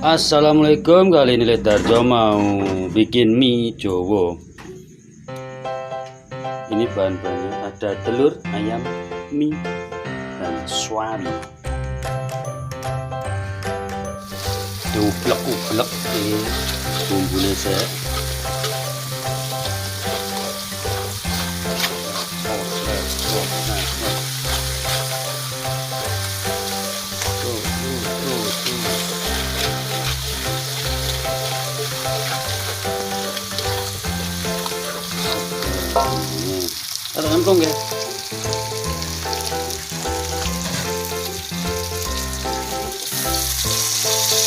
Assalamualaikum, kali ini Darjo mau bikin mie Jowo. Ini bahan-bahannya ada telur, ayam, mie, dan suami. Ublek bumbunya saya. Ada kantong ya.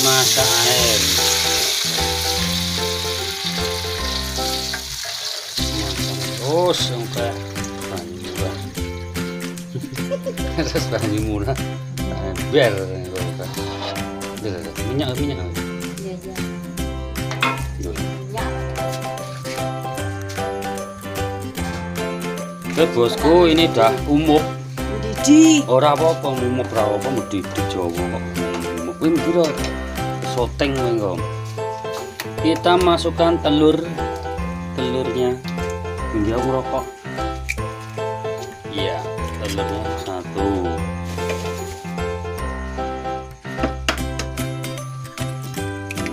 Masak air. Terus sampai bani murah. Terus bani murah. Biar minyak. Bosku, ini dah umum. Ora apa-apa, umum ora apa mendidih Jawa kok. Kuwi kira soteng kok. Kita masukkan telurnya. Hingga merokok. Iya, telurnya satu.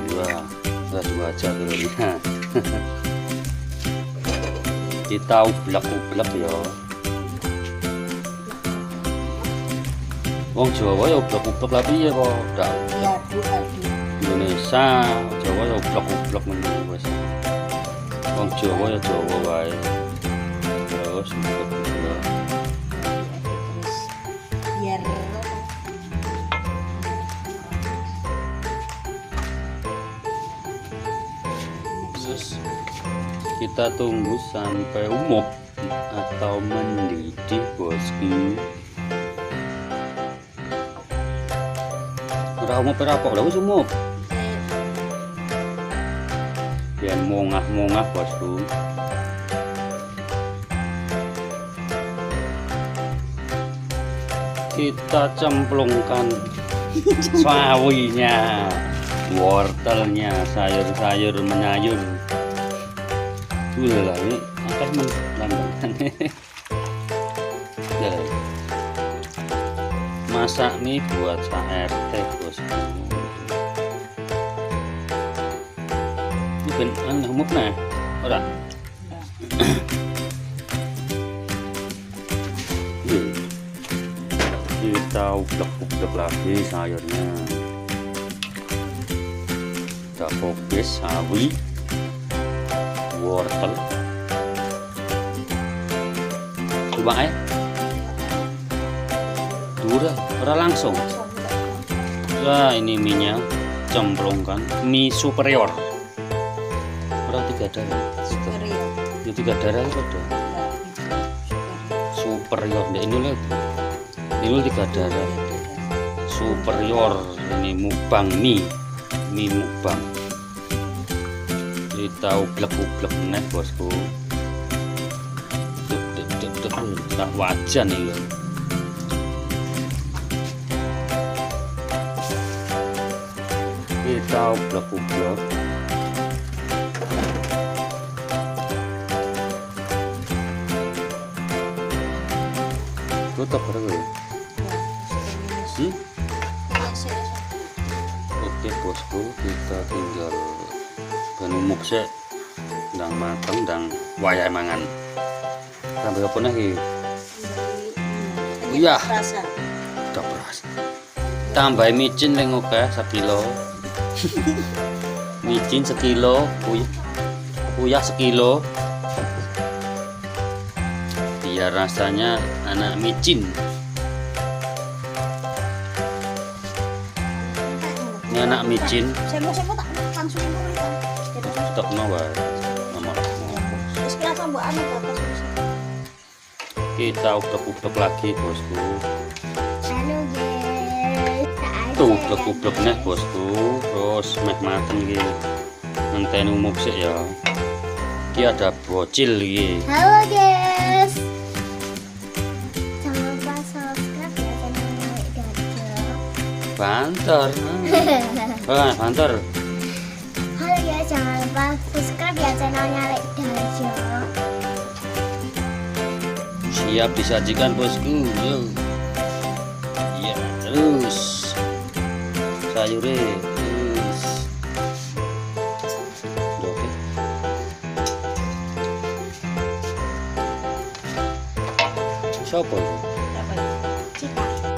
Dua aja telurnya. Kita ublek ya. Wong Jawa ya ublek lah piye kok ndak. Iya, Indonesia, Jawa ya ublek meneh wis. Wong Jawa ya Jawa wae. Terus ublek. Biar kita tunggu sampai umop atau mendidih bosku. Udah umop berapa? Udah umop. Biar mongah bosku. Kita cemplungkan sawinya, wortelnya, sayur-sayur menyayur. Udah lah, ini akan melambangkan. Masak mie buat RT bosku. Ini benar ngemuk nah, ora. Kita ublek lagi sayurnya. Kita fokus sawi, wortel, coba ora langsung. Nah, ini minyak cemplungkan mie superior. Ora 3 darah. Superior. Ya 3 darah itu ada. Superior. Nah, ini lihat. Ini 3 darah. Superior. Ini mukbang mie mukbang. Kita ublek meneh bosku. Tak wajan nih. Kita ublek. Tutup berapa? Oke bosku, kita tinggal benumuk sih, ndang mateng, ndang wayah mangan. Tambah apa lagi? Iya. Udah berasa. Tambah micin leng oke 1 kilo. Micin 1 kilo, uyah 1 kilo. Biar rasanya anak micin. Ini anak micin. Stok wae. Kita ublek lagi bosku. Tuh ublek nih bosku. Terus meh mateng iki. Ngenteni umuk sik ya. Iki ada bocil iki. Halo guys. Jangan lupa subscribe ya channel Darjo. banter. Banter. Halo ya, jangan lupa subscribe ya channelnya Lek Darjo. Siap disajikan bosku. Yuk. Ya, terus sayurnya terus. Oke. Siapa itu?